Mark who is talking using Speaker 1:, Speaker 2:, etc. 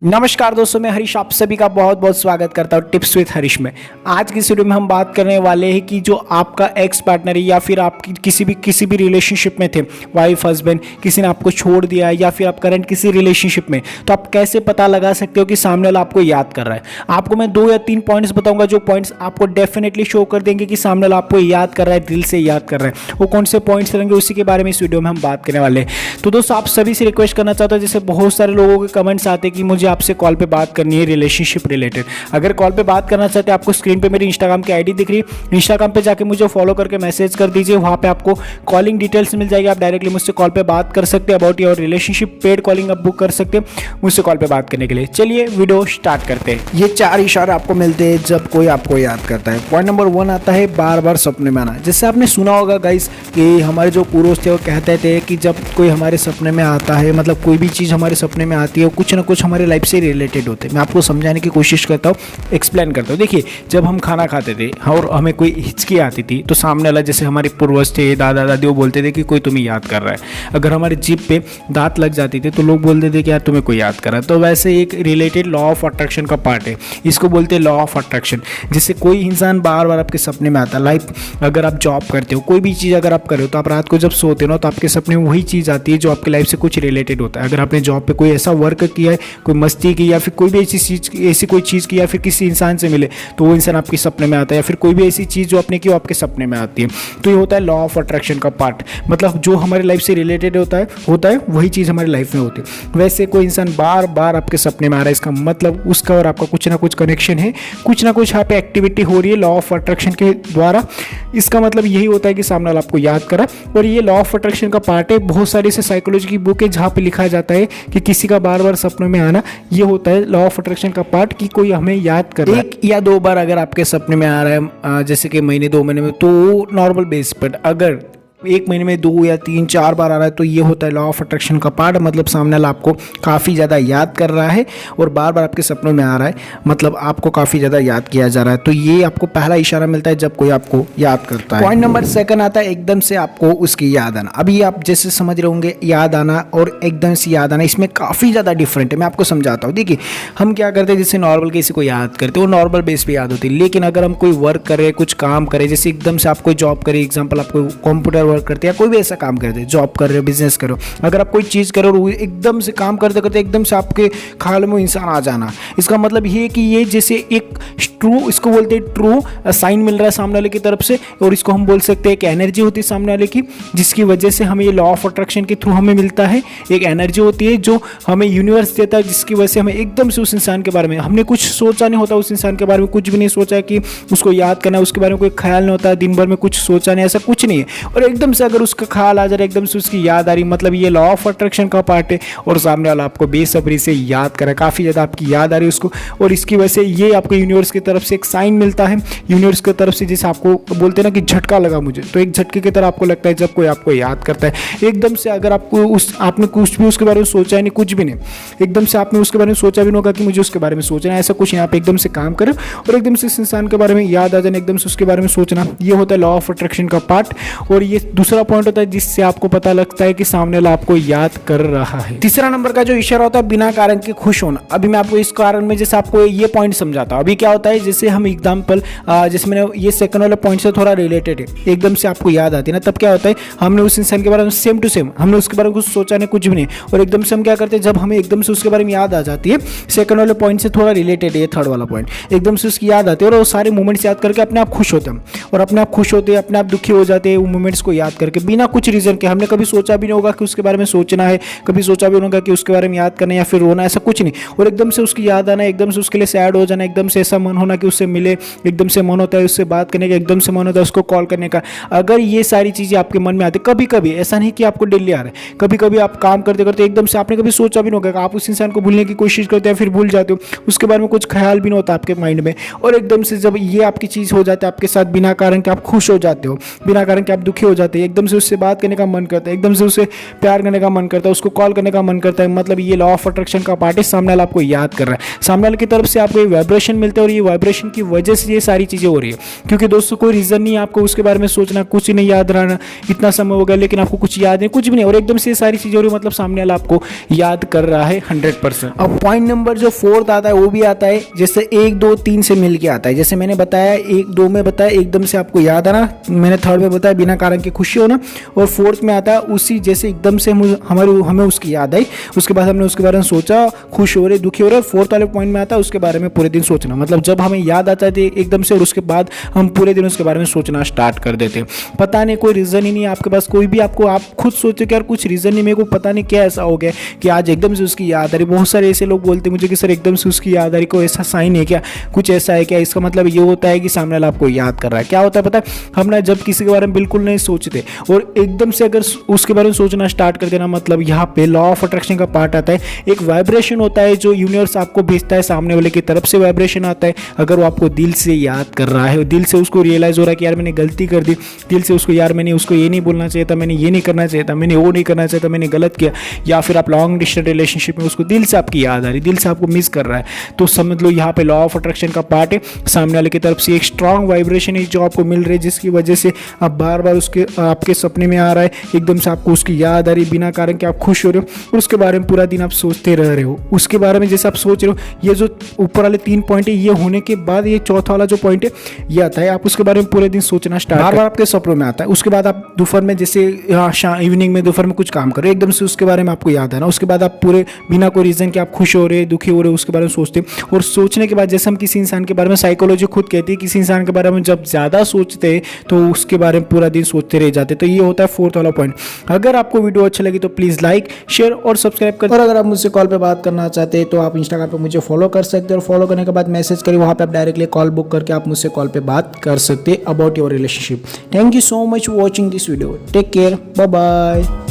Speaker 1: नमस्कार दोस्तों, मैं हरीश आप सभी का बहुत बहुत स्वागत करता हूँ टिप्स विद हरीश में। आज की इस वीडियो में हम बात करने वाले हैं कि जो आपका एक्स पार्टनर है या फिर आप किसी भी रिलेशनशिप में थे, वाइफ हस्बैंड, किसी ने आपको छोड़ दिया है या फिर आप करंट किसी रिलेशनशिप में, तो आप कैसे पता लगा सकते हो कि सामने वाला आपको याद कर रहा है। आपको मैं 2 या 3 पॉइंट्स बताऊंगा जो पॉइंट्स आपको डेफिनेटली शो कर देंगे कि सामने वाला आपको याद कर रहा है, दिल से याद कर रहा है। वो कौन से पॉइंट्स रहेंगे उसी के बारे में इस वीडियो में हम बात करने वाले हैं। तो दोस्तों, आप सभी से रिक्वेस्ट करना चाहता हूँ, जैसे बहुत सारे लोगों के कमेंट्स आते हैं कि मुझे आपसे कॉल पे बात करनी है रिलेशनशिप रिलेटेड। अगर कॉल पे बात करना चाहते हैं, आपको स्क्रीन पे मेरी इंस्टाग्राम की आईडी दिख रही है, इंस्टाग्राम पे जाके मुझे फॉलो करके मैसेज कर दीजिए। वहां पे आपको कॉलिंग डिटेल्स मिल जाएगी, आप डायरेक्टली मुझसे कॉल पे बात कर सकते हैं। About your relationship paid calling आप बुक कर सकते हैं मुझसे कॉल पे बात करने के लिए। चलिए वीडियो स्टार्ट करते हैं।
Speaker 2: ये 4 इशारे आपको मिलते हैं जब कोई आपको याद करता है। पॉइंट नंबर 1 आता है बार बार सपने में आना। जैसे आपने सुना होगा गाइस कि हमारे जो पूर्वज थे वो कहते थे कि जब कोई हमारे सपने में आता है, मतलब कोई भी चीज़ हमारे सपने में आती है, कुछ ना कुछ हमारे लाइफ से रिलेटेड होते हैं। मैं आपको समझाने की कोशिश करता हूँ, एक्सप्लेन करता हूँ। देखिए, जब हम खाना खाते थे और हमें कोई हिचकी आती थी तो सामने वाला, जैसे हमारे पूर्वज थे, दादा दादी, वो बोलते थे कि कोई तुम्हें याद कर रहा है। अगर हमारे जीभ पे दांत लग जाती थी तो लोग बोलते थे कि यार तुम्हें कोई याद कर रहा है। तो वैसे एक रिलेटेड लॉ ऑफ अट्रैक्शन का पार्ट है, इसको बोलते हैं लॉ ऑफ अट्रैक्शन। जिससे कोई इंसान बार बार आपके सपने में आता है। लाइफ अगर आप जॉब करते हो, कोई भी चीज़ अगर आप करो, तो आप रात को जब सोते हो ना, तो आपके सपने में वही चीज़ आती है जो आपकी लाइफ से कुछ रिलेटेड होता है। अगर आपने जॉब पे कोई ऐसा वर्क किया है, कोई मस्ती की, या फिर कोई भी ऐसी कोई चीज़ की, या फिर किसी इंसान से मिले तो वो इंसान आपके सपने में आता है, या फिर कोई भी ऐसी चीज़ जो आपने की वो आपके सपने में आती है। तो ये होता है लॉ ऑफ अट्रैक्शन का पार्ट। मतलब जो हमारी लाइफ से रिलेटेड होता है वही चीज़ हमारी लाइफ में होती है। वैसे कोई इंसान बार बार आपके सपने में आ रहा है, इसका मतलब उसका और आपका कुछ ना कुछ कनेक्शन है, कुछ ना कुछ यहाँ पे एक्टिविटी हो रही है लॉ ऑफ अट्रैक्शन के द्वारा। इसका मतलब यही होता है कि सामने वाला आपको याद करा। और ये लॉ ऑफ अट्रैक्शन का पार्ट है। बहुत सारी से साइकोलॉजी की बुक है जहाँ पे लिखा जाता है कि किसी का बार बार सपनों में आना, ये होता है लॉ ऑफ अट्रैक्शन का पार्ट, कि कोई हमें याद कर रहा है। 1 या 2 बार अगर आपके सपने में आ रहा है, जैसे कि महीने 2 महीने में, तो नॉर्मल बेस पर। अगर 1 महीने में 2 या 3 4 बार आ रहा है तो ये होता है लॉ ऑफ अट्रैक्शन का पार्ट। मतलब सामने वाला आपको काफ़ी ज़्यादा याद कर रहा है और बार बार आपके सपनों में आ रहा है, मतलब आपको काफ़ी ज़्यादा याद किया जा रहा है। तो ये आपको पहला इशारा मिलता है जब कोई आपको याद करता है। पॉइंट नंबर 2 आता है एकदम से आपको उसकी याद आना। अभी आप जैसे समझ रहे होंगे, याद आना और एकदम से याद आना, इसमें काफ़ी ज़्यादा डिफरेंट है। मैं आपको समझाता हूँ। देखिए, हम क्या करते हैं, जैसे नॉर्मल किसी को याद करते हैं, वो नॉर्मल बेस पे याद होती है। लेकिन अगर हम कोई वर्क करें, कुछ काम करें, जैसे एकदम से आप कोई जॉब करें, एग्जाम्पल आप कोई कंप्यूटर वर्क करते हैं या कोई भी काम करते हैं, जॉब कर रहे हो, बिजनेस करो, अगर आप कोई चीज़ करो और एकदम से काम करते करते एकदम से आपके ख्याल में इंसान आ जाना, इसका मतलब ये है कि ये जैसे एक ट्रू, इसको बोलते हैं ट्रू साइन मिल रहा है सामने वाले की तरफ से। और इसको हम बोल सकते हैं एक एनर्जी होती है सामने वाले की, जिसकी वजह से हमें ये लॉ ऑफ अट्रैक्शन के थ्रू हमें मिलता है। एक एनर्जी होती है जो हमें यूनिवर्स देता है, जिसकी वजह से हमें एकदम से उस इंसान के बारे में, हमने कुछ सोचा नहीं होता, उस इंसान के बारे में कुछ भी नहीं सोचा है कि उसको याद करना, उसके बारे में कोई ख्याल नहीं होता, दिन भर में कुछ सोचा नहीं, ऐसा कुछ नहीं है। और एकदम से अगर उसका ख्याल आ जा रहा है, एकदम से उसकी याद आ रही, मतलब ये लॉ ऑफ अट्रैक्शन का पार्ट है। और सामने वाला आपको बेसब्री से याद करे, काफ़ी ज़्यादा आपकी याद आ रही है उसको, और इसकी वजह से ये आपको यूनिवर्स की तरफ से एक साइन मिलता है। यूनिवर्स की तरफ से जैसे आपको बोलते हैं ना कि झटका लगा मुझे, तो एक झटके की तरह आपको लगता है जब कोई आपको याद करता है एकदम से। अगर आपको आपने कुछ भी उसके बारे में सोचा है नहीं, कुछ भी नहीं, एकदम से आपने उसके बारे में सोचा भी नहीं होगा कि मुझे उसके बारे में सोचना है, ऐसा कुछ यहाँ पे एकदम से काम करें और एकदम से इस इंसान के बारे में याद आ जाए, एकदम से उसके बारे में सोचना, ये होता है लॉ ऑफ अट्रैक्शन का पार्ट। और ये दूसरा पॉइंट होता है जिससे आपको पता लगता है कि सामने वाला आपको याद कर रहा है। तीसरा नंबर का जो इशारा होता है बिना कारण के खुश होना। अभी मैं आपको इस कारण में जैसे आपको ये पॉइंट समझाता हूं। अभी क्या होता है, जैसे हम एग्जांपल, जैसे मैंने ये सेकंड वाले पॉइंट से थोड़ा रिलेटेड है, एकदम से आपको याद आती है ना, तब क्या होता है, हमने उस इंसान के बारे में सेम टू सेम, हमने उसके बारे में कुछ सोचा नहीं, कुछ भी नहीं, और एकदम से हम क्या करते हैं, जब हमें एकदम से उसके बारे में याद आ जाती है, सेकंड वाले पॉइंट से थोड़ा रिलेटेड है थर्ड वाला पॉइंट, एकदम से उसकी याद आती है और वो सारे मोमेंट्स याद करके अपने आप खुश होते हैं, और अपने आप खुश होते हैं, अपने आप दुखी हो जाते हैं वो मोमेंट्स को याद करके, बिना कुछ रीजन के। हमने कभी सोचा भी नहीं होगा कि उसके बारे में सोचना है, कभी सोचा भी होगा कि उसके बारे में याद करना या फिर रोना, ऐसा कुछ नहीं। और एकदम से उसकी याद आना, एकदम से उसके लिए सैड हो जाना, एकदम से ऐसा मन होना कि उससे मिले, एकदम से मन होता है उससे बात करने का, एकदम से मन होता है उसको कॉल करने का। अगर ये सारी चीज़ें आपके मन में आती, कभी कभी, ऐसा नहीं कि आपको डेली आ रहा है, कभी कभी आप काम करते करते एकदम से आपने कभी सोचा भी नहीं होगा, आप उस इंसान को भूलने की कोशिश करते हैं, फिर भूल जाते हो, उसके बारे में कुछ ख्याल भी नहीं होता आपके माइंड में। और एकदम से जब ये आपकी चीज़ हो जाती है आपके साथ, बिना कारण के आप खुश हो जाते हो, बिना कारण के आप दुखी हो जाते हैं, एकदम से उससे बात करने का मन करता है, एकदम से उससे प्यार करने का मन करता है, उसको कॉल करने का मन करता है। मतलब ये लॉ ऑफ अट्रैक्शन का पार्ट है, सामने वाला आपको याद कर रहा है, सामने वाले की तरफ से आपको ये वाइब्रेशन मिलता है और ये वाइब्रेशन की वजह से ये सारी चीज़ें हो रही है। क्योंकि दोस्तों कोई रीज़न नहीं है आपको उसके बारे में सोचना, कुछ नहीं याद रहना, इतना समय हो गया लेकिन आपको कुछ याद नहीं, कुछ भी नहीं, और एकदम से ये सारी चीज़ें हो रही है, मतलब सामने वाला आपको याद कर रहा है 100%। अब पॉइंट नंबर जो 4 आता है वो भी आता है जैसे 1 2 3 से मिल के आता है। जैसे मैंने बताया 1 2 में बताया एकदम से आपको याद आना, मैंने 3rd में बताया बिना कारण के खुशी होना, और 4th में आता है उसी जैसे एकदम से हमें उसकी याद आई, उसके बाद हमने उसके बारे में सोचा, खुश हो रहे दुखी हो रहे। 4th वाले पॉइंट में आता है उसके बारे में पूरे दिन सोचना, मतलब जब हमें याद आता है एकदम से और उसके बाद हम पूरे दिन उसके बारे में सोचना स्टार्ट कर देते हैं। पता नहीं कोई रीज़न ही नहीं है आपके पास, कोई भी आपको आप खुद सोचते कि यार कुछ रीज़न नहीं, मेरे को पता नहीं क्या ऐसा हो गया कि आज एकदम से उसकी याद आ रही। बहुत सारे ऐसे लोग बोलते हैं मुझे कि सर एकदम से उसकी याद आ रही, कोई ऐसा साइन है क्या, कुछ ऐसा है क्या? इसका मतलब ये होता है कि सामने वाला आपको याद कर रहा है। क्या होता है पता है, हम ना जब किसी के बारे में बिल्कुल नहीं सोचते और एकदम से अगर उसके बारे में सोचना स्टार्ट कर देना, मतलब यहाँ पे लॉ ऑफ अट्रैक्शन का पार्ट आता है। एक वाइब्रेशन होता है जो यूनिवर्स आपको भेजता है, सामने वाले की तरफ से वाइब्रेशन आता है। अगर वो आपको दिल से याद कर रहा है, दिल से उसको रियलाइज हो रहा है कि यार मैंने गलती कर दी, दिल से उसको यार मैंने उसको ये नहीं बोलना चाहिए था, मैंने ये नहीं करना चाहिए था, मैंने वो नहीं करना चाहिए था, मैंने गलत किया, या फिर आप लॉन्ग डिस्टेंस रिलेशनशिप में उसको दिल से आपकी याद आ रही, दिल से आपको मिस कर रहा है, तो समझ लो यहाँ पे लॉ ऑफ अट्रैक्शन का पार्ट है। सामने वाले की तरफ से एक स्ट्रांग वाइब्रेशन है जो आपको मिल रही है, जिसकी वजह से आप बार बार उसके आपके सपने में आ रहा है, एकदम से आपको उसकी याद आ रही बिना कारण के, आप खुश हो रहे हो और उसके बारे में पूरा दिन आप सोचते रह रहे हो। उसके बारे में जैसे आप सोच रहे हो, ये जो ऊपर वाले 3 पॉइंट है ये होने के बाद ये चौथा वाला जो पॉइंट है ये आता है, आप उसके बारे में पूरे दिन सोचना स्टार्ट, बार बार आपके सपनों में आता है। उसके बाद आप दोपहर में जैसे इवनिंग में दोपहर में कुछ काम कर रहे हो, एकदम से उसके बारे में आपको याद आना, उसके बाद आप पूरे बिना कोई रीज़न के आप खुश हो रहे दुखी हो रहे उसके बारे में सोचते हैं। और सोचने के बाद जैसे हम किसी इंसान के बारे में, साइकोलॉजी खुद कहती है किसी इंसान के बारे में जब ज़्यादा सोचते हैं तो उसके बारे में पूरा दिन सोचते रह जाते। तो ये होता है 4th वाला पॉइंट। अगर आपको वीडियो अच्छा लगी तो प्लीज़ लाइक शेयर और सब्सक्राइब करें। और अगर आप मुझसे कॉल पे बात करना चाहते हैं तो आप इंस्टाग्राम पे मुझे फॉलो कर सकते हैं, और फॉलो करने के बाद मैसेज करिए, वहाँ पे आप डायरेक्टली कॉल बुक करके आप मुझसे कॉल पे बात कर सकते हैं about your relationship. Thank you so much for watching this video, take care, bye bye.